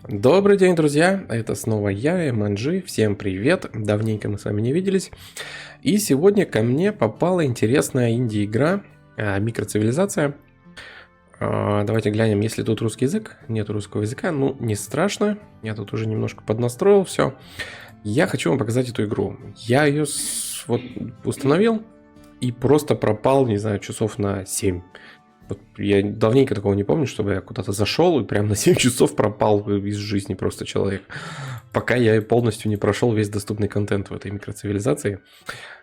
Добрый день, друзья! Это снова я, Манджи. Всем привет! Давненько мы с вами не виделись. И сегодня ко мне попала интересная инди-игра «Микроцивилизация». Давайте глянем, есть ли тут русский язык. Нет русского языка, ну не страшно. Я тут уже немножко поднастроил все. Я хочу вам показать эту игру. Я ее вот установил и просто пропал, не знаю, часов на 7. Вот я давненько такого не помню, чтобы я куда-то зашел и прям на 7 часов пропал из жизни просто человек. Пока я полностью не прошел весь доступный контент в этой микроцивилизации.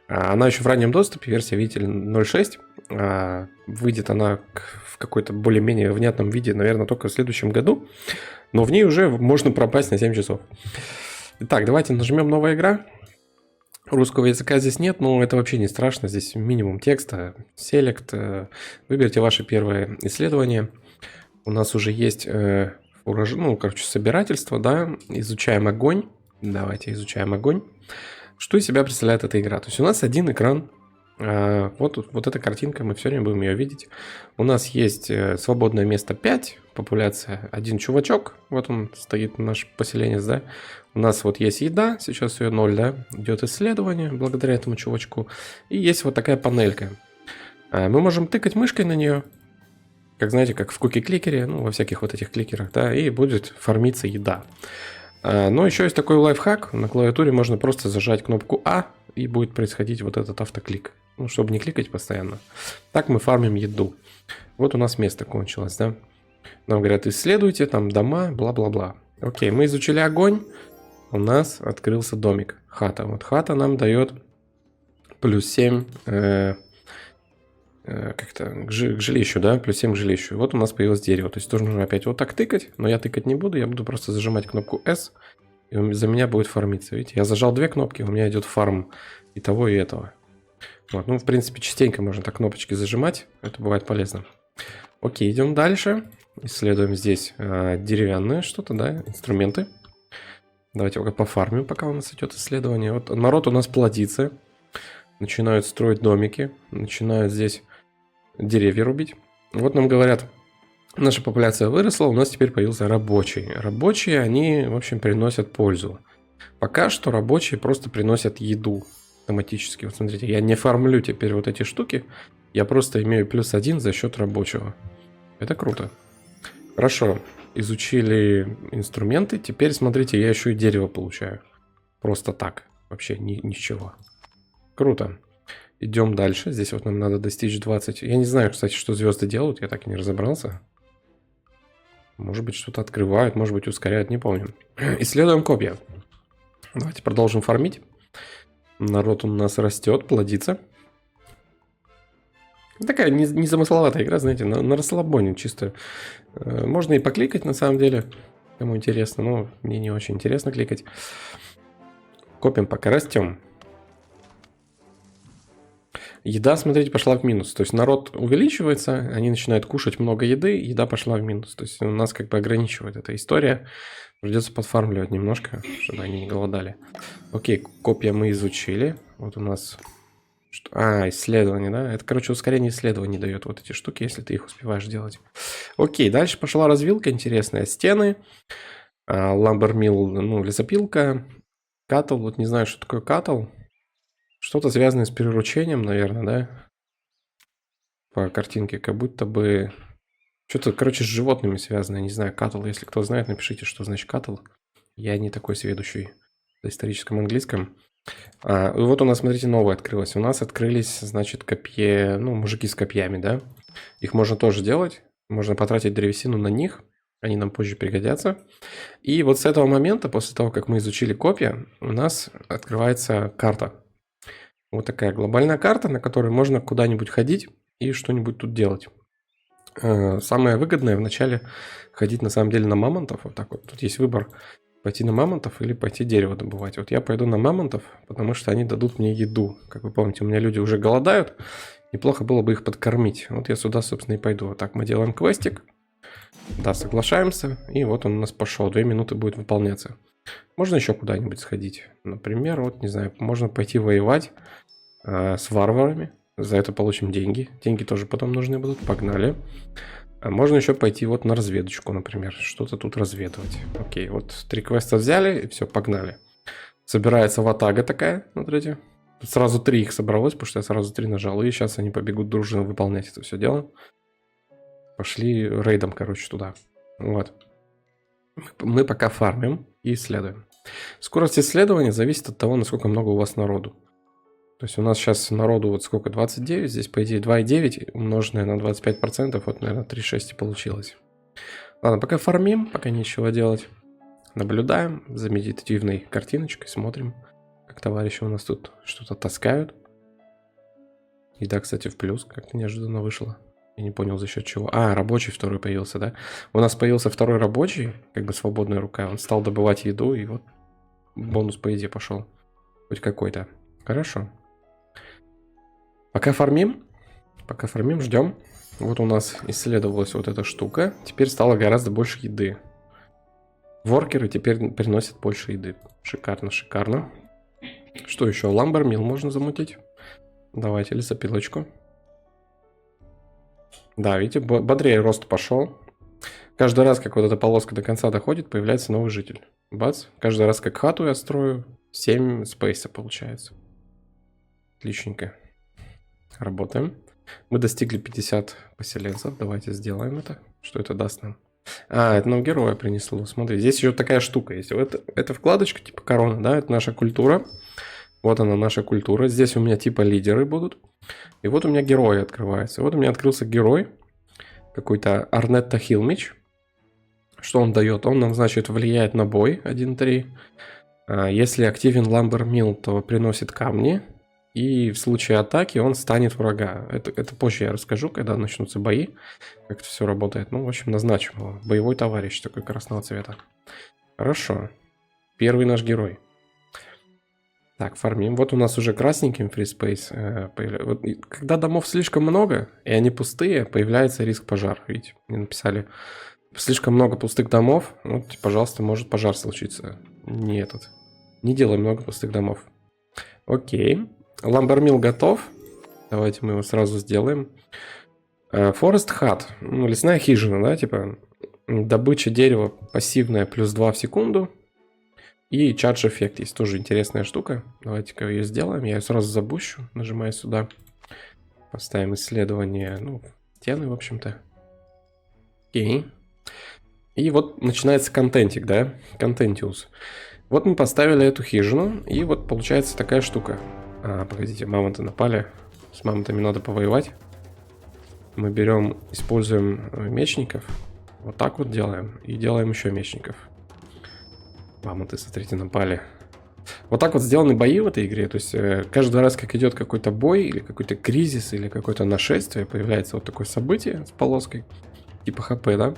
Она еще в раннем доступе, версия, видите ли, 0.6. Выйдет она в какой-то более-менее внятном виде, наверное, только в следующем году. Но в ней уже можно пропасть на 7 часов. Итак, давайте нажмем «Новая игра». Русского языка здесь нет, но это вообще не страшно. Здесь минимум текста, селект. Выберите ваше первое исследование. У нас уже есть собирательство, да. Изучаем огонь. Давайте изучаем огонь. Что из себя представляет эта игра? То есть у нас один экран. Вот эта картинка, мы все время будем ее видеть. У нас есть свободное место 5, популяция 1 чувачок. Вот он стоит, наш поселенец, да. У нас вот есть еда, сейчас ее 0, да. Идет исследование благодаря этому чувачку. И есть вот такая панелька. Мы можем тыкать мышкой на нее. Как знаете, как в куки-кликере, ну, во всяких вот этих кликерах, да. И будет фармиться еда. Но еще есть такой лайфхак. На клавиатуре можно просто зажать кнопку А, и будет происходить вот этот автоклик. Ну, чтобы не кликать постоянно. Так мы фармим еду. Вот у нас место кончилось, да. Нам говорят, исследуйте, там дома, бла-бла-бла. Окей, мы изучили огонь. У нас открылся домик. Хата. Вот хата нам дает плюс 7 к жилищу, да, плюс 7 к жилищу. Вот у нас появилось дерево. То есть тоже нужно опять вот так тыкать, но я тыкать не буду, я буду просто зажимать кнопку S, и за меня будет фармиться. Видите, я зажал две кнопки, у меня идет фарм и того, и этого. Вот, ну, в принципе, частенько можно так кнопочки зажимать, это бывает полезно. Окей, идем дальше. Исследуем здесь деревянное что-то, да, инструменты. Давайте пока пофармим, пока у нас идет исследование. Вот народ у нас плодится. Начинают строить домики. Начинают здесь деревья рубить. Вот нам говорят, наша популяция выросла, у нас теперь появился рабочий. Рабочие, они, в общем, приносят пользу. Пока что рабочие просто приносят еду автоматически. Вот смотрите, я не фармлю теперь вот эти штуки. Я просто имею плюс 1 за счет рабочего. Это круто. Хорошо. Изучили инструменты. Теперь, смотрите, я еще и дерево получаю. Просто так. Вообще ничего. Круто. Идем дальше. Здесь вот нам надо достичь 20. Я не знаю, кстати, что звезды делают. Я так и не разобрался. Может быть, что-то открывают. Может быть, узкоряют. Не помню. Исследуем копья. Давайте продолжим фармить. Народ у нас растет, плодится. Такая незамысловатая игра, знаете, на расслабоне чисто. Можно и покликать, на самом деле. Кому интересно, но мне не очень интересно кликать. Копим, пока растем. Еда, смотрите, пошла в минус. То есть народ увеличивается, они начинают кушать много еды, еда пошла в минус. То есть у нас как бы ограничивает эта история. Придется подфармливать немножко, чтобы они не голодали. Окей, копья мы изучили. Вот у нас... исследование, да? Это, короче, ускорение исследований дает вот эти штуки, если ты их успеваешь делать. Окей, дальше пошла развилка интересная. Стены, ламбермилл, ну, лесопилка, каттл. Вот не знаю, что такое каттл. Что-то связанное с переручением, наверное, да? По картинке, как будто бы... Что-то, короче, с животными связано. Не знаю, каттл. Если кто знает, напишите, что значит каттл. Я не такой сведущий в историческом английском. Вот у нас, смотрите, новое открылось. У нас открылись, значит, копье, ну, мужики с копьями, да? Их можно тоже делать. Можно потратить древесину на них. Они нам позже пригодятся. И вот с этого момента, после того, как мы изучили копья, у нас открывается карта. Вот такая глобальная карта, на которой можно куда-нибудь ходить и что-нибудь тут делать. Самое выгодное вначале ходить, на самом деле, на мамонтов. Вот так вот. Тут есть выбор. Пойти на мамонтов или пойти дерево добывать. Вот я пойду на мамонтов, потому что они дадут мне еду. Как вы помните, у меня люди уже голодают. Неплохо было бы их подкормить. Вот я сюда, собственно, и пойду. Вот так мы делаем квестик. Да, соглашаемся. И вот он у нас пошел. 2 минуты будет выполняться. Можно еще куда-нибудь сходить. Например, вот, не знаю, можно пойти воевать с варварами. За это получим деньги. Деньги тоже потом нужны будут. Погнали. Можно еще пойти вот на разведочку, например. Что-то тут разведывать. Окей, вот 3 квеста взяли, и все, погнали. Собирается ватага такая, смотрите. Тут сразу 3 их собралось, потому что я сразу 3 нажал. И сейчас они побегут дружно выполнять это все дело. Пошли рейдом, короче, туда. Вот. Мы пока фармим и исследуем. Скорость исследования зависит от того, насколько много у вас народу. То есть у нас сейчас народу вот сколько, 29, здесь по идее 2,9 умноженное на 25%, вот, наверное, 3,6 и получилось. Ладно, пока фармим, пока нечего делать. Наблюдаем за медитативной картиночкой, смотрим, как товарищи у нас тут что-то таскают. Еда, кстати, в плюс, как-то неожиданно вышло. Я не понял, за счет чего. А, рабочий второй появился, да? У нас появился второй рабочий, как бы свободная рука. Он стал добывать еду, и вот бонус по еде пошел. Хоть какой-то. Хорошо. Пока фармим, ждем. Вот у нас исследовалась вот эта штука. Теперь стало гораздо больше еды. Воркеры теперь приносят больше еды. Шикарно, шикарно. Что еще? Ламбермил можно замутить? Давайте лесопилочку. Да, видите, бодрее рост пошел. Каждый раз, как вот эта полоска до конца доходит, появляется новый житель. Бац. Каждый раз, как хату я строю, 7 спейса получается. Отличненько. Работаем. Мы достигли 50 поселенцев. Давайте сделаем это. Что это даст нам? А, это нам героя принесло. Смотри, здесь еще такая штука есть. Это вкладочка типа корона, да? Это наша культура. Вот она, наша культура. Здесь у меня типа лидеры будут. И вот у меня герои открываются. Вот у меня открылся герой. Какой-то Арнетта Хилмич. Что он дает? Он нам, значит, влияет на бой 1-3. Если активен Ламбермил, то приносит камни. И в случае атаки он станет врага. Это позже я расскажу, когда начнутся бои. Как это все работает. Ну, в общем, назначим его. Боевой товарищ такой красного цвета. Хорошо. Первый наш герой. Так, фармим. Вот у нас уже красненьким фриспейс появляется. Вот, когда домов слишком много, и они пустые, появляется риск пожара. Видите, мне написали, слишком много пустых домов, вот, пожалуйста, может пожар случиться. Не делай много пустых домов. Окей. Ламбермил готов. Давайте мы его сразу сделаем. Forest Hut. Ну, лесная хижина, да, типа. Добыча дерева пассивная плюс 2 в секунду. И Charge эффект есть, тоже интересная штука. Давайте-ка ее сделаем. Я ее сразу забущу, нажимая сюда. Поставим исследование, ну, стены, в общем-то. Окей. И вот начинается контентик, да? Контентиус. Вот мы поставили эту хижину, и вот получается такая штука. Погодите, мамонты напали. С мамонтами надо повоевать. Мы берем, используем мечников. Вот так вот делаем. И делаем еще мечников. Мамонты, смотрите, напали. Вот так вот сделаны бои в этой игре. То есть каждый раз, как идет какой-то бой, или какой-то кризис, или какое-то нашествие, появляется вот такое событие с полоской. Типа ХП, да?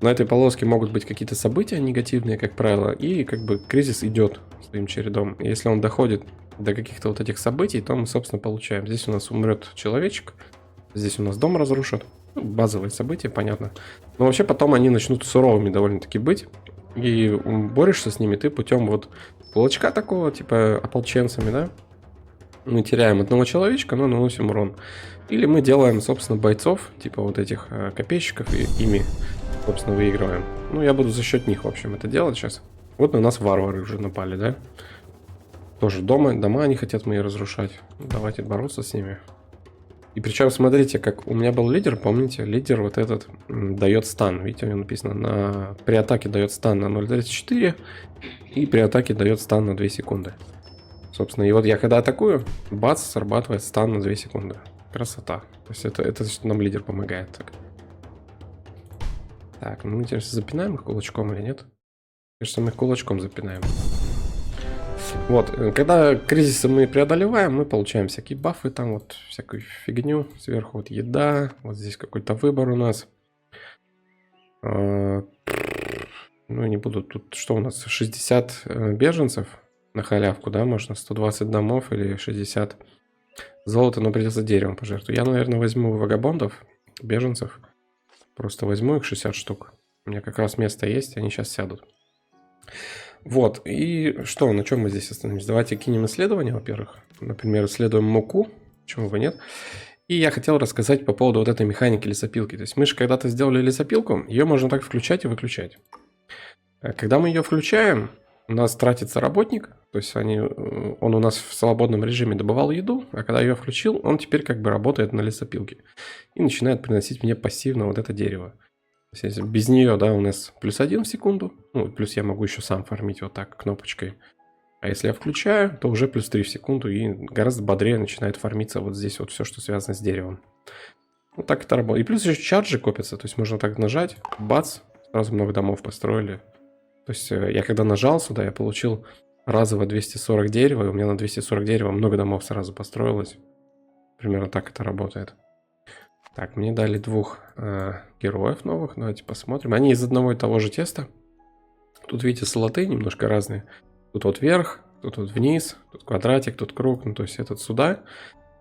На этой полоске могут быть какие-то события негативные, как правило. И как бы кризис идет своим чередом. И если он доходит до каких-то вот этих событий, то мы, собственно, получаем. Здесь у нас умрет человечек. Здесь у нас дом разрушат. Ну, базовые события, понятно. Но вообще потом они начнут суровыми довольно-таки быть. И борешься с ними ты путем вот кулачка такого, типа ополченцами, да? Мы теряем одного человечка, но наносим урон. Или мы делаем, собственно, бойцов, типа вот этих копейщиков, и ими, собственно, выигрываем. Ну, я буду за счет них, в общем, это делать сейчас. Вот на нас варвары уже напали, да? Тоже дома они хотят мои разрушать. Давайте бороться с ними. И причем, смотрите, как у меня был лидер, помните, лидер вот этот дает стан. Видите, у него написано, при атаке дает стан на 0.34, и при атаке дает стан на 2 секунды. Собственно, и вот я когда атакую, бац, срабатывает стан на 2 секунды. Красота. То есть это нам лидер помогает. Так, ну мы теперь запинаем их кулачком или нет? Кажется, мы их кулачком запинаем. Вот, когда кризисы мы преодолеваем, мы получаем всякие бафы, там вот всякую фигню. Сверху вот еда, вот здесь какой-то выбор у нас. Ну, не буду, тут что у нас, 60 беженцев на халявку, да, можно 120 домов или 60 золота, но придется деревом пожертвовать. Я, наверное, возьму вагабондов, беженцев, просто возьму их 60 штук. У меня как раз место есть, они сейчас сядут. Вот, и что, на чем мы здесь остановимся? Давайте кинем исследование, во-первых. Например, исследуем муку, почему бы нет. И я хотел рассказать по поводу вот этой механики лесопилки. То есть мы же когда-то сделали лесопилку, ее можно так включать и выключать. Когда мы ее включаем, у нас тратится работник, то есть он у нас в свободном режиме добывал еду, а когда я ее включил, он теперь как бы работает на лесопилке и начинает приносить мне пассивно вот это дерево. То есть без нее, да, у нас +1 в секунду, ну, плюс я могу еще сам фармить вот так кнопочкой. А если я включаю, то уже +3 в секунду и гораздо бодрее начинает фармиться вот здесь вот все, что связано с деревом. Вот так это работает. И плюс еще чарджи копятся, то есть можно так нажать, бац, сразу много домов построили. То есть я когда нажал сюда, я получил разово 240 дерева, и у меня на 240 дерева много домов сразу построилось. Примерно так это работает. Так, мне дали 2 героев новых, давайте посмотрим. Они из одного и того же теста. Тут, видите, слоты немножко разные. Тут вот вверх, тут вот вниз, тут квадратик, тут круг, ну то есть этот сюда.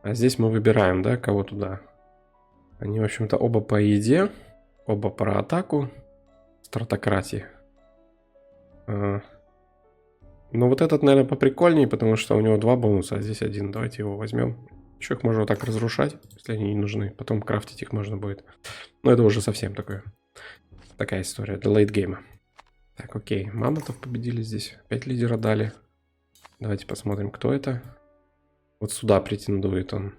А здесь мы выбираем, да, кого туда. Они, в общем-то, оба по еде, оба про атаку, стратократии. Ну вот этот, наверное, поприкольнее, потому что у него 2 бонуса, а здесь 1. Давайте его возьмем. Еще их можно вот так разрушать, если они не нужны. Потом крафтить их можно будет. Но это уже совсем такая история для лейтгейма. Так, окей. Мамонтов победили здесь. 5 лидера дали. Давайте посмотрим, кто это. Вот сюда претендует он.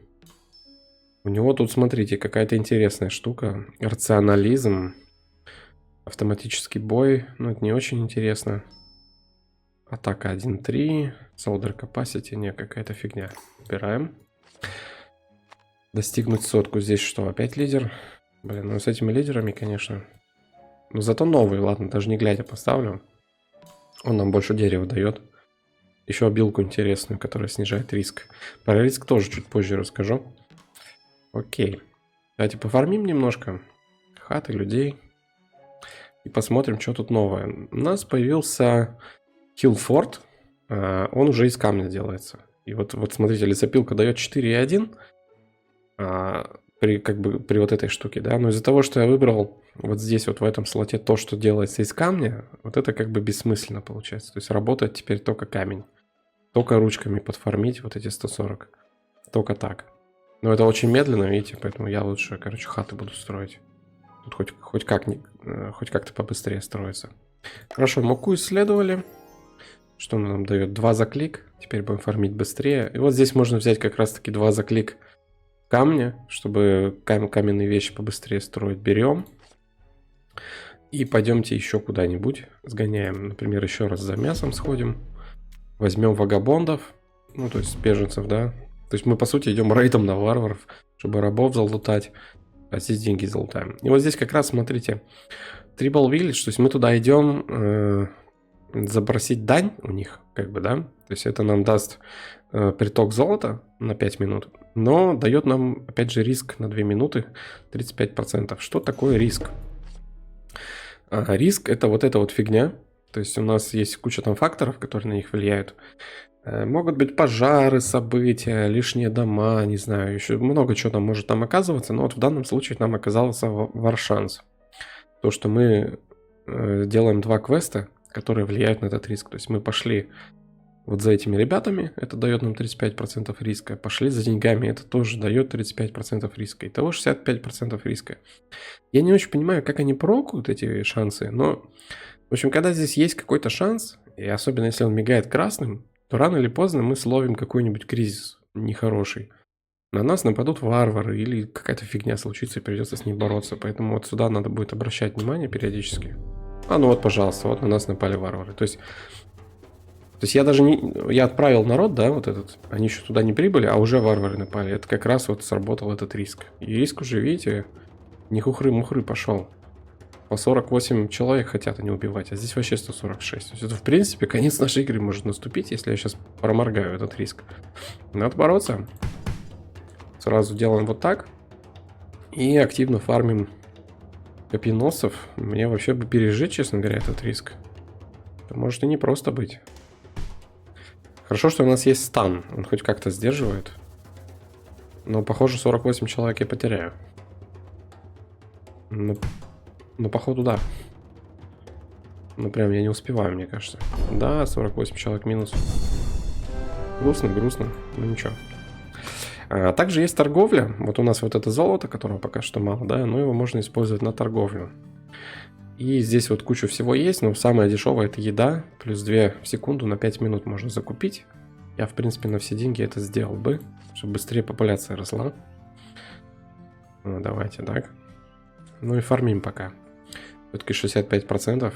У него тут, смотрите, какая-то интересная штука. Рационализм. Автоматический бой. Ну, это не очень интересно. Атака 1-3. Soldier Capacity. Не, какая-то фигня. Убираем. Достигнуть 100. Здесь что, опять лидер? Блин, ну с этими лидерами, конечно. Но зато новый, ладно, даже не глядя поставлю. Он нам больше дерева дает. Еще обилку интересную, которая снижает риск. Про риск тоже чуть позже расскажу. Окей. Давайте пофармим немножко. Хаты, людей. И посмотрим, что тут новое. У нас появился Хиллфорд. Он уже из камня делается. И вот смотрите, лесопилка дает 4,1. При вот этой штуке, да. Но из-за того, что я выбрал вот здесь вот в этом слоте то, что делается из камня, вот это как бы бессмысленно получается. То есть работает теперь только камень. Только ручками подфармить вот эти 140. Только так. Но это очень медленно, видите, поэтому я лучше, короче, хаты буду строить. Тут хоть как-то побыстрее строится. Хорошо, муку исследовали. Что он нам дает? 2 за клик. Теперь будем фармить быстрее. И вот здесь можно взять как раз-таки 2 за клик камня, чтобы каменные вещи побыстрее строить. Берем. И пойдемте еще куда-нибудь. Сгоняем, например, еще раз за мясом сходим. Возьмем вагабондов. Ну, то есть беженцев, да. То есть мы, по сути, идем рейдом на варваров, чтобы рабов залутать. А здесь деньги залутаем. И вот здесь как раз, смотрите, Tribal Village. То есть мы туда идем запросить дань у них, как бы, да. То есть это нам даст приток золота на 5 минут. Но дает нам, опять же, риск на 2 минуты 35%. Что такое риск? Риск — это вот эта вот фигня. То есть у нас есть куча там факторов, которые на них влияют. Могут быть пожары, события, лишние дома, не знаю, еще много чего там может там оказываться. Но вот в данном случае нам оказался варшанс. То, что мы делаем 2 квеста, которые влияют на этот риск. То есть мы пошли вот за этими ребятами, это дает нам 35% риска. Пошли за деньгами, это тоже дает 35% риска. Итого 65% риска. Я не очень понимаю, как они прокают эти шансы, но, в общем, когда здесь есть какой-то шанс, и особенно если он мигает красным, то рано или поздно мы словим какой-нибудь кризис нехороший. На нас нападут варвары или какая-то фигня случится и придется с ней бороться. Поэтому вот сюда надо будет обращать внимание периодически. Ну вот, пожалуйста, вот на нас напали варвары. То есть я даже не... Я отправил народ, да, вот этот. Они еще туда не прибыли, а уже варвары напали. Это как раз вот сработал этот риск. И риск уже, видите, не хухры-мухры пошел. По 48 человек хотят они убивать, а здесь вообще 146. То есть это, в принципе, конец нашей игры может наступить, если я сейчас проморгаю этот риск. Надо бороться. Сразу делаем вот так. И активно фармим копьеносцев. Мне вообще бы пережить, честно говоря, этот риск. Это может и не просто быть. Хорошо, что у нас есть стан. Он хоть как-то сдерживает. Но, похоже, 48 человек я потеряю. Ну, походу, да. Ну, прям я не успеваю, мне кажется. Да, 48 человек минус. Грустно, но ничего. А также есть торговля. Вот у нас вот это золото, которого пока что мало, да, но его можно использовать на торговлю. И здесь вот куча всего есть, но самое дешевое это еда. Плюс 2 в секунду на 5 минут можно закупить. Я, в принципе, на все деньги это сделал бы, чтобы быстрее популяция росла. Ну, давайте так. Ну и фармим пока. Все-таки 65%.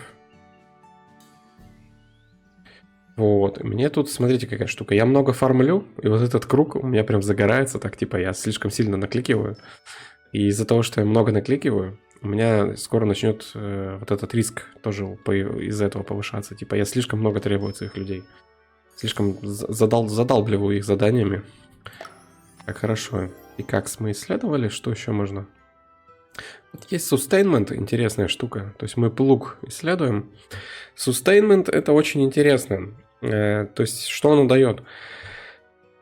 Вот, мне тут, смотрите, какая штука. Я много фармлю, и вот этот круг у меня прям загорается, так типа я слишком сильно накликиваю. И из-за того, что я много накликиваю, у меня скоро начнет вот этот риск тоже из-за этого повышаться. Типа я слишком много требую от своих людей. Слишком задалбливаю их заданиями. Так, хорошо. И как мы исследовали, что еще можно? Вот есть sustainment, интересная штука. То есть мы плуг исследуем. Sustainment это очень интересно. То есть что оно дает?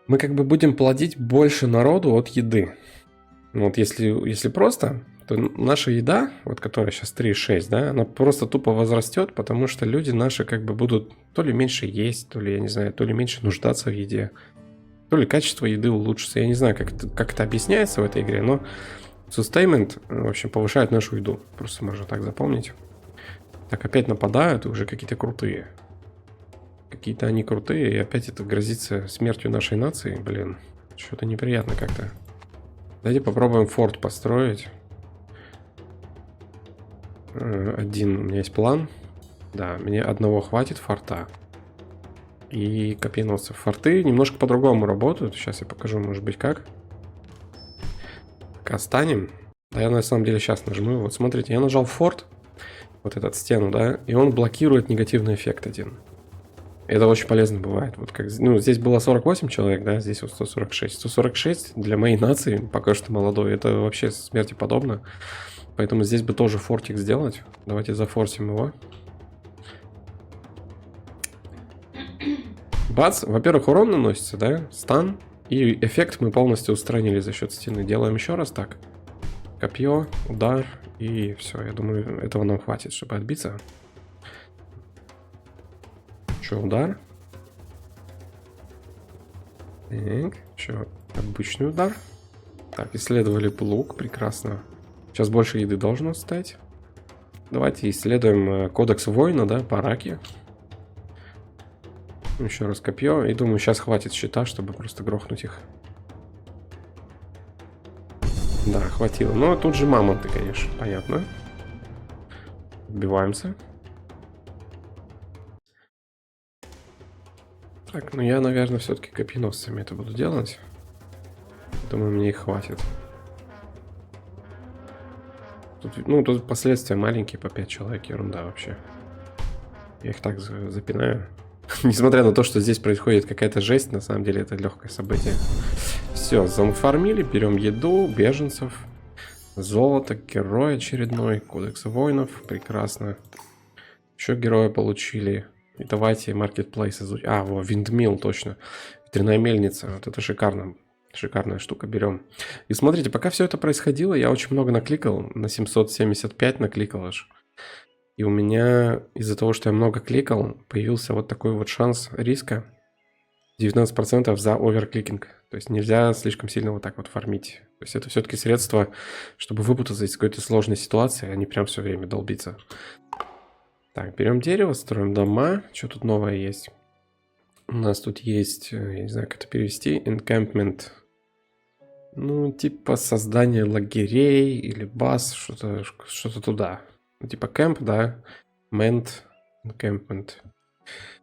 Мы как бы будем плодить больше народу от еды. Вот если просто, то наша еда, вот которая сейчас 3,6, да, она просто тупо возрастет, потому что люди наши как бы будут то ли меньше есть, то ли, я не знаю, то ли меньше нуждаться в еде, то ли качество еды улучшится. Я не знаю, как это объясняется в этой игре, но sustainment, в общем, повышает нашу еду. Просто можно так запомнить. Так, опять нападают, и уже какие-то крутые. Какие-то они крутые, и опять это грозится смертью нашей нации. Блин, что-то неприятно как-то. Давайте попробуем форт построить. Один, у меня есть план. Да, мне одного хватит форта. И копьеносцев. Форты немножко по-другому работают. Сейчас я покажу, может быть, как. Пока станем. Да, я на самом деле сейчас нажму. Вот смотрите, я нажал форт. Вот этот стену, да. И он блокирует негативный эффект один. Это очень полезно бывает. Вот как, ну, здесь было 48 человек, да, здесь вот 146. 146 для моей нации, пока что молодой, это вообще смерти подобно. Поэтому здесь бы тоже фортик сделать. Давайте зафорсим его. Бац, во-первых, урон наносится, да, стан. И эффект мы полностью устранили за счет стены. Делаем еще раз так. Копье, удар, и все. Я думаю, этого нам хватит, чтобы отбиться. Что, удар? Так, что, обычный удар. Так, исследовали плуг, прекрасно. Сейчас больше еды должно стать. Давайте исследуем кодекс воина, да, параки. Еще раз копье. И думаю, сейчас хватит щита, чтобы просто грохнуть их. Да, хватило. Но тут же мамонты, конечно, понятно. Убиваемся. Так, ну я, наверное, все-таки копьеносцами это буду делать. Думаю, мне их хватит. Тут последствия маленькие, по 5 человек, ерунда вообще. Я их так запинаю. Несмотря на то, что здесь происходит какая-то жесть, на самом деле это легкое событие. Все, зафармили, берем еду, беженцев, золото, герой очередной, кодекс воинов, прекрасно. Еще героя получили. И давайте маркетплейс изучим. А, во, виндмилл, точно. Ветряная мельница, вот это шикарно. Шикарная штука, берем. И смотрите, пока все это происходило, я очень много накликал, на 775 накликал аж. И у меня из-за того, что я много кликал, появился вот такой вот шанс риска. 19% за оверкликинг. То есть нельзя слишком сильно вот так вот фармить. То есть это все-таки средство, чтобы выпутаться из какой-то сложной ситуации, а не прям все время долбиться. Так, берем дерево, строим дома. Что тут новое есть? У нас тут есть, я не знаю, как это перевести, encampment. Ну, типа создание лагерей или баз, что-то туда. Ну, типа кемп, да. Mend, encampment.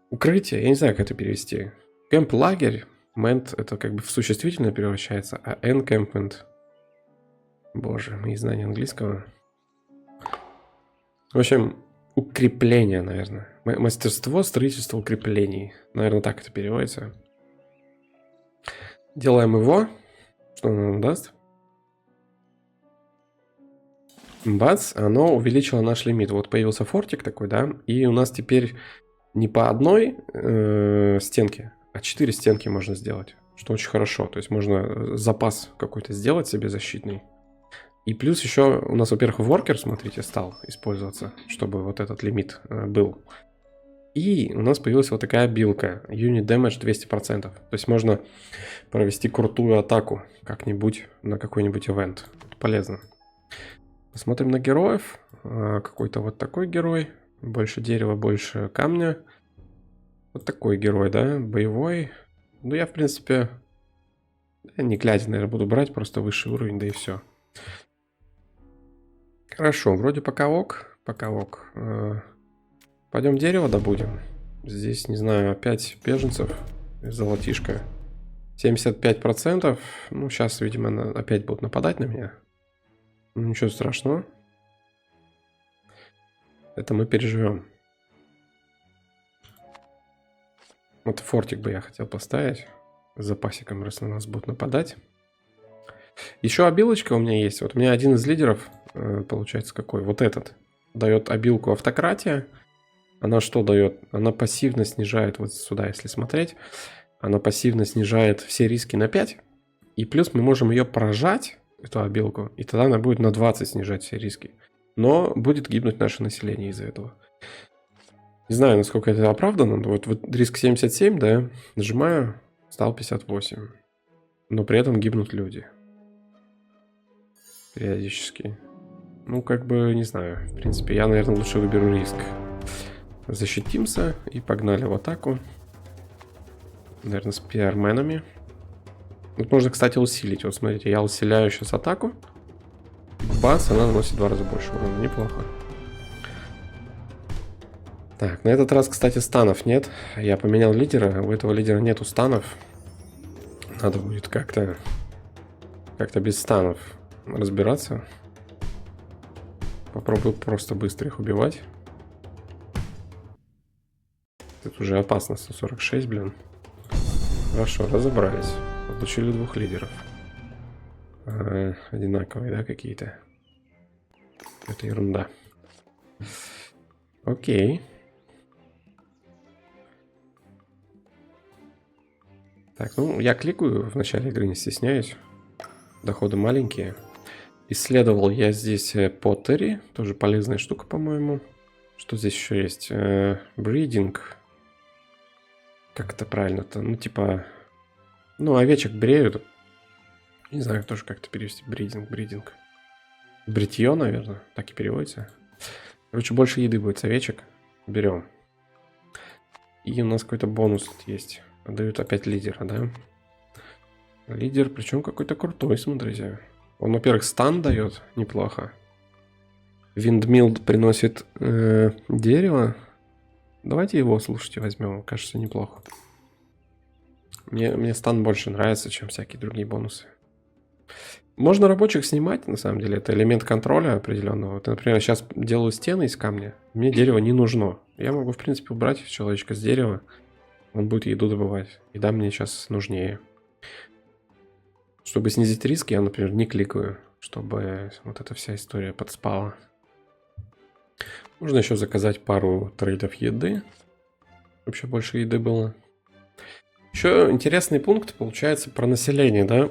Укрытие, я не знаю, как это перевести. Кемп, лагерь. Mend это как бы в существительное превращается, а encampment. Боже, мои знания английского. В общем, укрепление, наверное. Мастерство строительства укреплений. Наверное, так это переводится. Делаем его. Что он нам даст? Бац, оно увеличило наш лимит. Вот появился фортик такой, да. И у нас теперь не по одной стенке, а 4 стенки можно сделать. Что очень хорошо. То есть можно запас какой-то сделать себе защитный. И плюс еще у нас, во-первых, воркер, смотрите, стал использоваться, чтобы вот этот лимит был. И у нас появилась вот такая обилка. Unit Damage 200%. То есть можно провести крутую атаку как-нибудь на какой-нибудь ивент. Полезно. Посмотрим на героев. Какой-то вот такой герой. Больше дерева, больше камня. Вот такой герой, да? Боевой. Ну, я, в принципе, не глядя, наверное, буду брать. Просто высший уровень, да и все. Хорошо, вроде пока ок. Пока ок. Пойдем дерево добудем. Здесь, не знаю, опять беженцев. Золотишко. 75%. Ну, сейчас, видимо, опять будут нападать на меня. Ну, ничего страшного. Это мы переживем. Вот фортик бы я хотел поставить. С запасиком, раз на нас будут нападать. Еще обилочка у меня есть. Вот у меня один из лидеров, получается, какой? Вот этот. Дает обилку автократия. Она что дает? Она пассивно снижает, вот сюда, если смотреть, она пассивно снижает все риски на 5. И плюс мы можем ее прожать, эту обилку, и тогда она будет на 20 снижать все риски. Но будет гибнуть наше население из-за этого. Не знаю, насколько это оправдано. Но вот риск 77, да, нажимаю, стал 58. Но при этом гибнут люди. Периодически. Ну, как бы, не знаю. В принципе, я, наверное, лучше выберу риск. Защитимся и погнали в атаку. Наверное, с пиарменами. Вот можно, кстати, усилить. Вот смотрите, я усиляю сейчас атаку. Бац, она наносит в 2 раза больше урона. Неплохо. Так, на этот раз, кстати, станов нет. Я поменял лидера. У этого лидера нету станов. Надо будет как-то без станов разбираться. Попробую просто быстро их убивать. Это уже опасно, 146, блин. Хорошо, разобрались. Получили 2 лидеров. Одинаковые, да, какие-то? Это ерунда. Окей. Так, ну, я кликаю в начале игры, не стесняюсь. Доходы маленькие. Исследовал я здесь Поттери. Тоже полезная штука, по-моему. Что здесь еще есть? Бридинг. Как это правильно-то? Ну, типа... Ну, овечек бреют. Не знаю, тоже как-то перевести. Бридинг. Бритье, наверное. Так и переводится. Короче, больше еды будет с овечек. Берем. И у нас какой-то бонус тут есть. Дают опять лидера, да? Лидер, причем какой-то крутой, смотрите. Он, во-первых, стан дает. Неплохо. Виндмилл приносит дерево. Давайте его, слушайте, возьмем. Кажется, неплохо. Мне стан больше нравится, чем всякие другие бонусы. Можно рабочих снимать, на самом деле. Это элемент контроля определенного. Вот, например, я сейчас делаю стены из камня. Мне дерево не нужно. Я могу, в принципе, убрать человечка с дерева. Он будет еду добывать. Еда мне сейчас нужнее. Чтобы снизить риски, я, например, не кликаю. Чтобы вот эта вся история подспала. Можно еще заказать пару трейдов еды. Вообще больше еды было. Еще интересный пункт получается про население, да?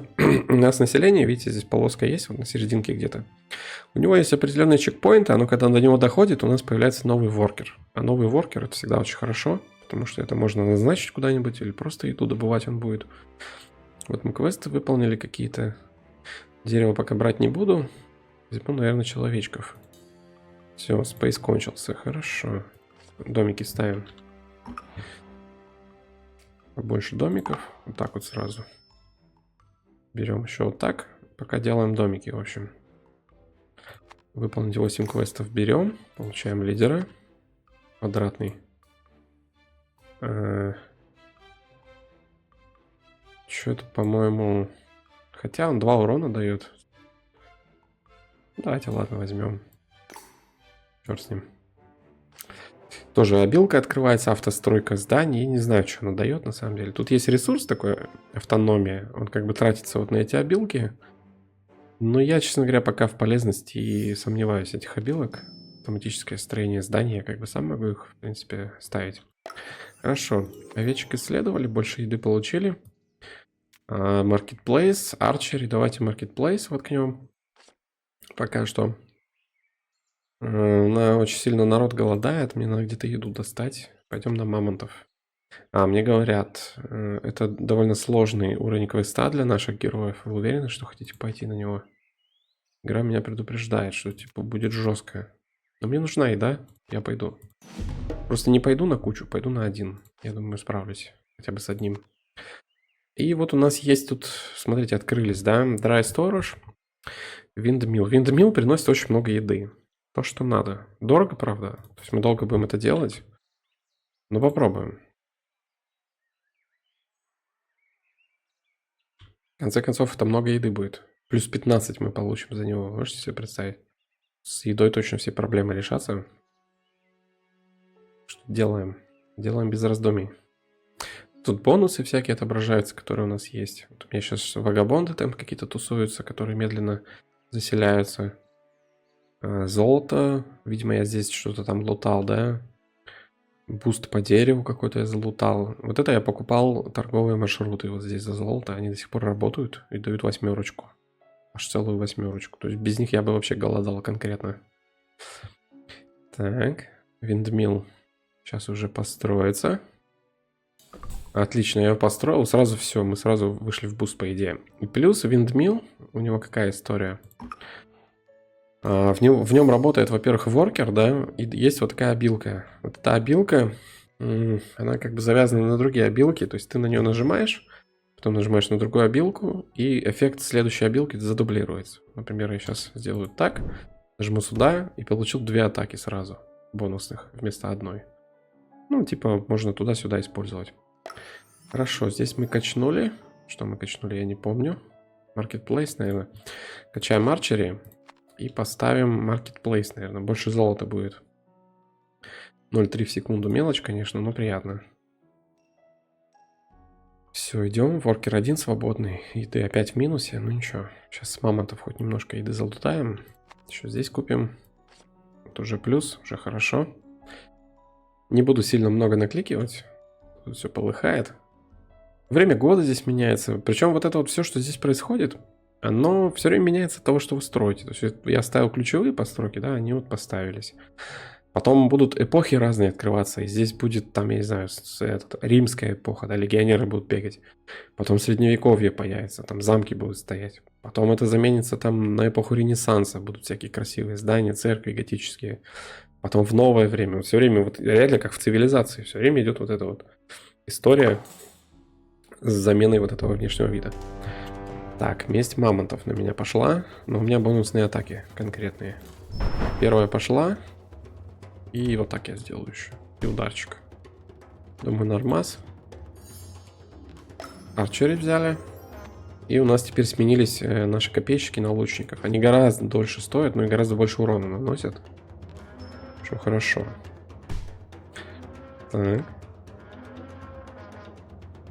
У нас население, видите, здесь полоска есть, вот на серединке где-то. У него есть определенные чекпоинты, но когда до него доходит, у нас появляется новый воркер. А новый воркер — это всегда очень хорошо, потому что это можно назначить куда-нибудь или просто еду добывать он будет. Вот мы квесты выполнили какие-то. Дерево пока брать не буду. Возьму, наверное, человечков. Все, спейс кончился, хорошо. Домики ставим. Побольше домиков. Вот так вот сразу. Берем еще вот так. Пока делаем домики, в общем. Выполнить 8 квестов берем. Получаем лидера. Квадратный. Что-то, по-моему... Хотя он 2 урона дает. Давайте, ладно, возьмем. Черт с ним. Тоже обилка открывается, автостройка зданий. Я не знаю, что она дает на самом деле. Тут есть ресурс такой, автономия. Он как бы тратится вот на эти обилки. Но я, честно говоря, пока в полезности и сомневаюсь этих обилок. Автоматическое строение зданий, я как бы сам могу их, в принципе, ставить. Хорошо. Овечек исследовали, больше еды получили. Marketplace, Archery. Давайте Marketplace воткнем. Пока что. Очень сильно народ голодает. Мне надо где-то еду достать. Пойдем на мамонтов. Мне говорят, это довольно сложный уровень квеста для наших героев. Вы уверены, что хотите пойти на него? Игра меня предупреждает, что типа будет жестко. Но мне нужна еда, я пойду. Просто не пойду на кучу, пойду на один. Я думаю, справлюсь. Хотя бы с одним. И вот у нас есть тут, смотрите, открылись, да? Dry Storage, Windmill. Windmill приносит очень много еды. То, что надо. Дорого, правда? То есть мы долго будем это делать. Но попробуем. В конце концов, это много еды будет. Плюс 15 мы получим за него. Можете себе представить? С едой точно все проблемы решатся. Что делаем? Делаем без раздумий. Тут бонусы всякие отображаются, которые у нас есть. Вот у меня сейчас вагабонды там какие-то тусуются, которые медленно заселяются. Золото. Видимо, я здесь что-то там лутал, да? Буст по дереву какой-то я залутал. Вот это я покупал торговые маршруты вот здесь за золото. Они до сих пор работают и дают 8. Аж целую 8. То есть без них я бы вообще голодал конкретно. Так, Windmill сейчас уже построится. Отлично, я его построил. Сразу все, мы сразу вышли в буст, по идее. И плюс Windmill, у него какая история? В нем работает, во-первых, воркер, да, и есть вот такая обилка. Вот эта обилка, она как бы завязана на другие обилки, то есть ты на нее нажимаешь, потом нажимаешь на другую обилку, и эффект следующей обилки задублируется. Например, я сейчас сделаю так, нажму сюда и получил 2 атаки сразу, бонусных, вместо одной. Ну, типа, можно туда-сюда использовать. Хорошо, здесь мы качнули. Что мы качнули, я не помню. Marketplace, наверное. Качаем арчери. И поставим Marketplace, наверное. Больше золота будет. 0,3 в секунду. Мелочь, конечно, но приятно. Все, идем. Воркер 1 свободный. Еды опять в минусе. Ну ничего. Сейчас с мамонтов хоть немножко еды залутаем. Еще здесь купим. Вот уже плюс. Уже хорошо. Не буду сильно много накликивать. Тут все полыхает. Время года здесь меняется. Причем вот это вот все, что здесь происходит, оно все время меняется от того, что вы строите. То есть я ставил ключевые постройки, да, они вот поставились. Потом будут эпохи разные открываться. И здесь будет, там, я не знаю, римская эпоха, да, легионеры будут бегать. Потом средневековье появится, там замки будут стоять. Потом это заменится там на эпоху Ренессанса. Будут всякие красивые здания, церкви готические. Потом в новое время. Все время, вот реально как в цивилизации, все время идет вот эта вот история с заменой вот этого внешнего вида. Так, месть мамонтов на меня пошла, но у меня бонусные атаки конкретные. Первая пошла, и вот так я сделаю еще. И ударчик. Думаю, нормас. Арчери взяли. И у нас теперь сменились наши копейщики на лучников. Они гораздо дольше стоят, но и гораздо больше урона наносят. Что хорошо. Так.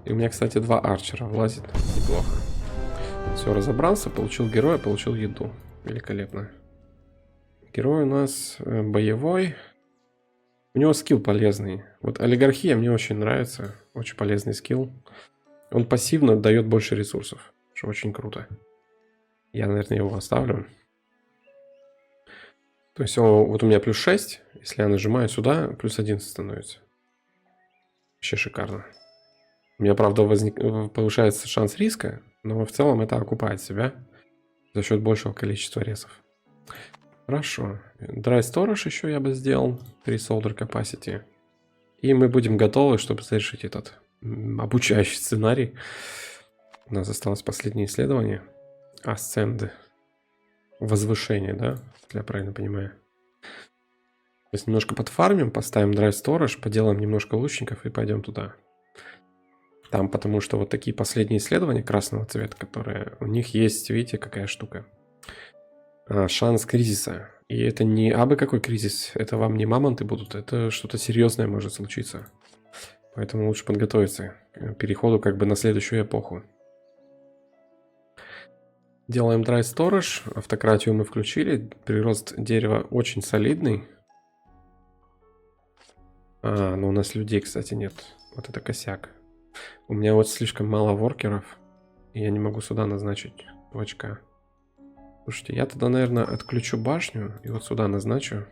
И у меня, кстати, 2 арчера влазит. Неплохо. Все, разобрался, получил героя, получил еду. Великолепно. Герой у нас боевой. У него скилл полезный. Вот олигархия мне очень нравится. Очень полезный скилл. Он пассивно дает больше ресурсов. Что очень круто. Я, наверное, его оставлю. То есть вот у меня плюс 6. Если я нажимаю сюда, плюс 11 становится. Вообще шикарно. У меня, правда, повышается шанс риска, но в целом это окупает себя за счет большего количества ресов. Хорошо. Dry Storage еще я бы сделал. 3 Solder Capacity. И мы будем готовы, чтобы завершить этот обучающий сценарий. У нас осталось последнее исследование. Ascend. Возвышение, да? Если я правильно понимаю. То есть немножко подфармим, поставим Dry Storage, поделаем немножко лучников и пойдем туда. Там потому что вот такие последние исследования красного цвета, которые... У них есть, видите, какая штука. Шанс кризиса. И это не абы какой кризис. Это вам не мамонты будут. Это что-то серьезное может случиться. Поэтому лучше подготовиться к переходу как бы на следующую эпоху. Делаем Dry Storage. Автократию мы включили. Прирост дерева очень солидный. Но у нас людей, кстати, нет. Вот это косяк. У меня вот слишком мало воркеров. И я не могу сюда назначить 2 очка. Слушайте, я тогда, наверное, отключу башню. И вот сюда назначу.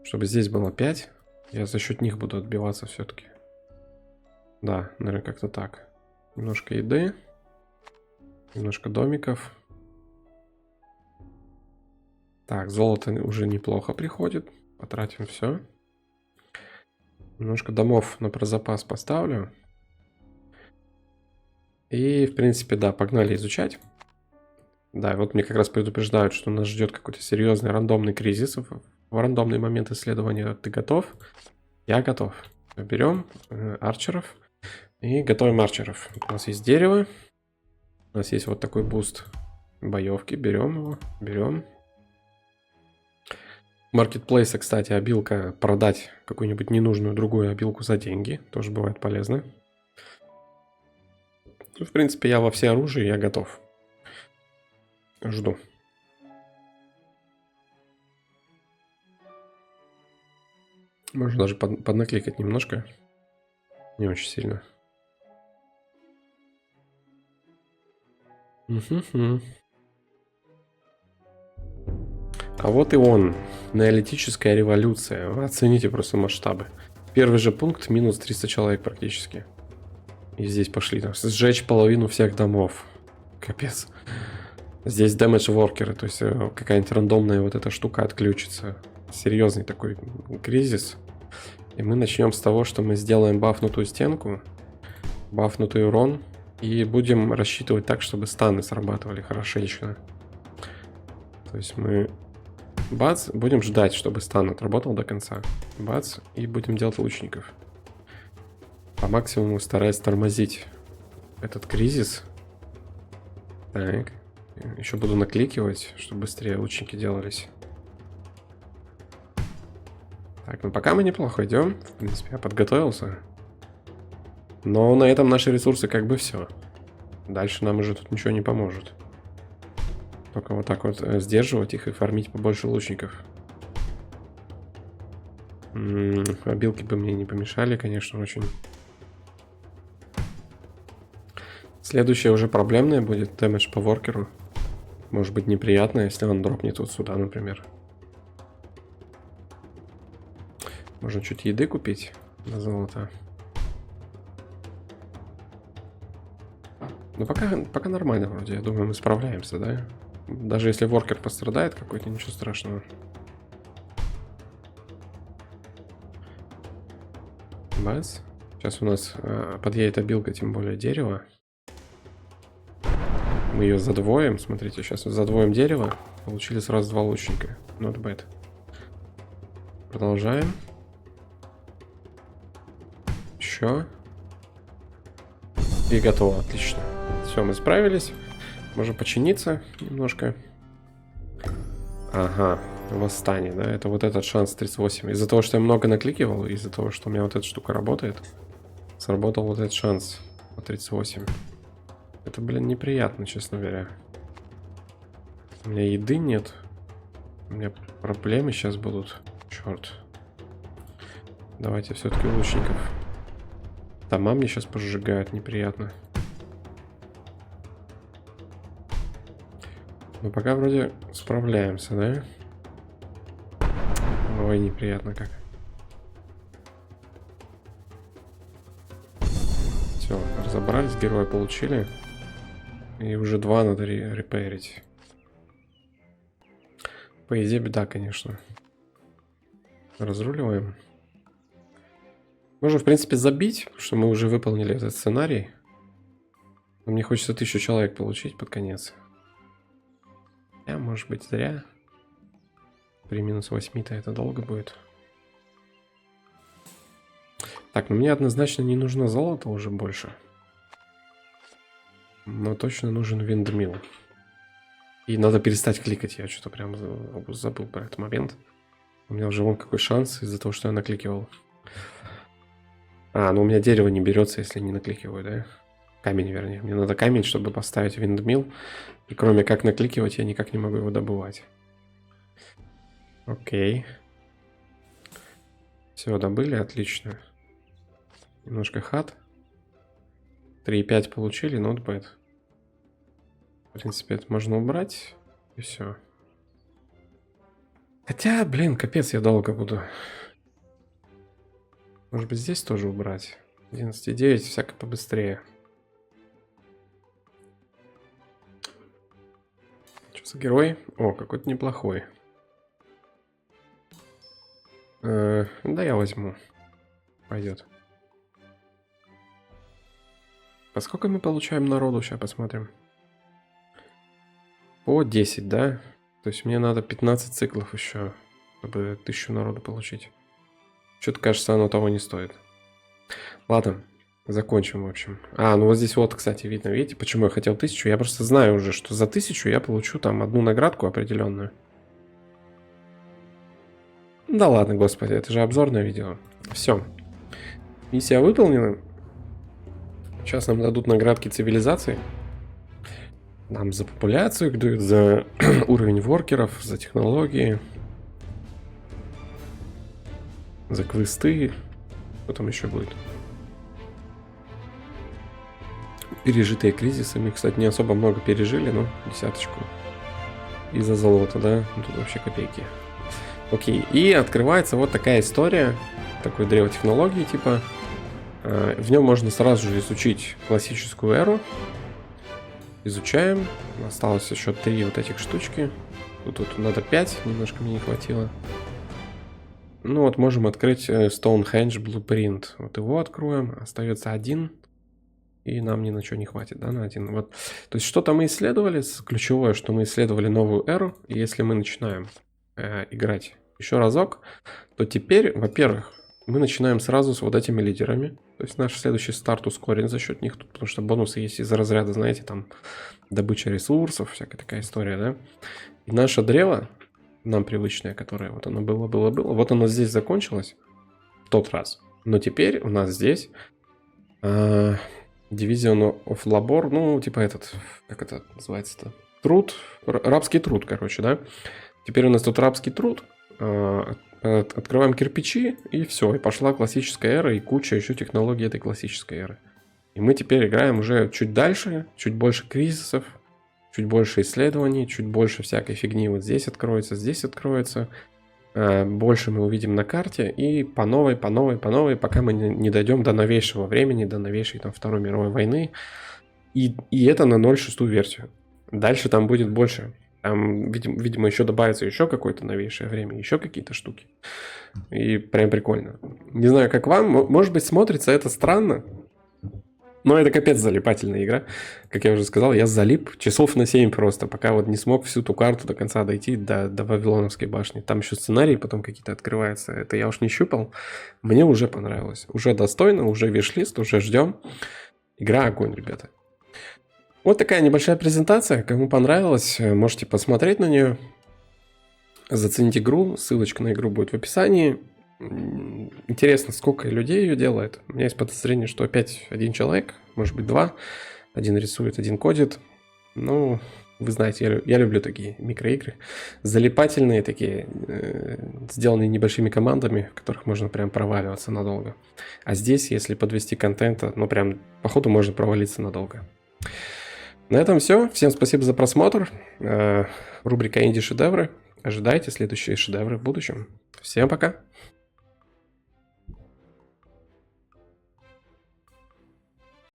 Чтобы здесь было 5. Я за счет них буду отбиваться все-таки. Да, наверное, как-то так. Немножко еды. Немножко домиков. Так, золото уже неплохо приходит. Потратим все. Немножко домов на прозапас поставлю. И, в принципе, да, погнали изучать. Да, вот мне как раз предупреждают, что нас ждет какой-то серьезный рандомный кризис. В рандомный момент исследования. Ты готов? Я готов. Берем арчеров и готовим арчеров. У нас есть дерево. У нас есть вот такой буст боевки. Берем его. Берем. Маркетплейса, кстати, обилка. Продать какую-нибудь ненужную другую обилку за деньги. Тоже бывает полезно. В принципе, я во все оружие, я готов. Жду. Можно даже поднакликать немножко. Не очень сильно. А вот и он. Неолитическая революция. Вы оцените просто масштабы. Первый же пункт минус 300 человек практически. И здесь пошли там сжечь половину всех домов. Капец. Здесь damage воркеры, то есть какая-нибудь рандомная вот эта штука отключится. Серьезный такой кризис. И мы начнем с того, что мы сделаем бафнутую стенку, бафнутый урон, и будем рассчитывать так, чтобы станы срабатывали хорошечно. То есть мы бац, будем ждать, чтобы стан отработал до конца. Бац, и будем делать лучников. По максимуму стараясь тормозить этот кризис. Так. Еще буду накликивать, чтобы быстрее лучники делались. Так, ну пока мы неплохо идем. В принципе, я подготовился. Но на этом наши ресурсы как бы все. Дальше нам уже тут ничего не поможет. Только вот так вот сдерживать их и фармить побольше лучников. Обилки бы мне не помешали, конечно, очень. Следующее уже проблемное будет. Дэмэдж по воркеру. Может быть неприятно, если он дропнет вот сюда, например. Можно чуть еды купить на золото. Ну пока нормально вроде. Я думаю, мы справляемся, да? Даже если воркер пострадает какой-то, ничего страшного. Бац. Сейчас у нас подъедет обилка, тем более дерево. Мы ее задвоим. Смотрите, сейчас задвоим дерево. Получили сразу 2 лучника. Not bad. Продолжаем. Еще. И готово. Отлично. Все, мы справились. Можем починиться немножко. Ага. Восстание, да? Это вот этот шанс 38. Из-за того, что я много накликивал, из-за того, что у меня вот эта штука работает, сработал вот этот шанс по 38. Это, блин, неприятно, честно говоря. У меня еды нет. У меня проблемы сейчас будут. Черт. Давайте все-таки лучников. Дома мне сейчас пожигают, неприятно. Но пока вроде справляемся, да? Ой, неприятно как. Все, разобрались, героя получили. И уже 2 надо репейрить. По идее, беда, конечно. Разруливаем. Можно, в принципе, забить, потому что мы уже выполнили этот сценарий. Но мне хочется 1000 человек получить под конец. Может быть, зря. При минус 8-то это долго будет. Так, ну мне однозначно не нужно золото уже больше. Но точно нужен виндмилл. И надо перестать кликать. Я что-то прям забыл про этот момент. У меня уже вон какой шанс из-за того, что я накликивал. Ну у меня дерево не берется, если не накликиваю, да? Камень, вернее. Мне надо камень, чтобы поставить виндмилл. И кроме как накликивать, я никак не могу его добывать. Окей. Все, добыли, отлично. Немножко хат. 3,5 получили, not bad. В принципе, это можно убрать. И все. Хотя, блин, капец, я долго буду Может быть, здесь тоже убрать? 11,9, всяко побыстрее. Что за герой? О, какой-то неплохой. Да, я возьму. Пойдет. А сколько мы получаем народу? Сейчас посмотрим. По 10, да? То есть мне надо 15 циклов еще, чтобы 1000 народу получить. Что-то кажется, оно того не стоит. Ладно, закончим, в общем. Ну вот здесь вот, кстати, видно, видите, почему я хотел 1000? Я просто знаю уже, что за 1000 я получу там одну наградку определенную. Да ладно, господи, это же обзорное видео. Все. Миссия выполнена. Сейчас нам дадут наградки цивилизации. Нам за популяцию их дают, за уровень воркеров, за технологии. За квесты. Что там еще будет? Пережитые кризисы. Мы, кстати, не особо много пережили, но 10. И за золото, да? Тут вообще копейки. Окей. И открывается вот такая история. Такой древо технологии, типа. В нем можно сразу же изучить классическую эру. Изучаем. Осталось еще 3 вот этих штучки. Тут надо 5, немножко мне не хватило. Ну вот можем открыть Stonehenge Blueprint. Вот его откроем. Остается 1. И нам ни на что не хватит, да, на 1. Вот. То есть что-то мы исследовали. Ключевое, что мы исследовали новую эру. И если мы начинаем играть еще разок, то теперь, во-первых, мы начинаем сразу с вот этими лидерами. То есть наш следующий старт ускорен за счет них, потому что бонусы есть из-за разряда, знаете, там добыча ресурсов, всякая такая история, да. И наше древо, нам привычное, которое вот оно было, вот оно здесь закончилось в тот раз. Но теперь у нас здесь Division of Labor, ну, типа этот, как это называется-то? Труд, рабский труд, короче, да. Теперь у нас тут рабский труд. Открываем кирпичи, и все. И пошла классическая эра, и куча еще технологий этой классической эры. И мы теперь играем уже чуть дальше, чуть больше кризисов, чуть больше исследований, чуть больше всякой фигни. Вот здесь откроется. Больше мы увидим на карте. И по новой, пока мы не дойдем до новейшего времени, до новейшей там Второй мировой войны. И это на 0.6 версию. Дальше там будет больше. Там, видимо, еще добавится еще какое-то новейшее время, еще какие-то штуки. И прям прикольно. Не знаю, как вам. Может быть, смотрится это странно. Но это капец залипательная игра. Как я уже сказал, я залип часов на 7 просто, пока вот не смог всю ту карту до конца дойти, до Вавилоновской башни. Там еще сценарии потом какие-то открываются. Это я уж не щупал. Мне уже понравилось. Уже достойно, уже виш-лист, уже ждем. Игра огонь, ребята. Вот такая небольшая презентация. Кому понравилось, можете посмотреть на нее. Заценить игру. Ссылочка на игру будет в описании. Интересно, сколько людей ее делает. У меня есть подозрение, что опять один человек, может быть 2. Один рисует, один кодит. Ну, вы знаете, я люблю такие микроигры. Залипательные такие, сделанные небольшими командами, в которых можно прям проваливаться надолго. А здесь, если подвести контента, ну прям, походу, можно провалиться надолго. На этом все. Всем спасибо за просмотр. Рубрика «Инди-шедевры». Ожидайте следующие шедевры в будущем. Всем пока!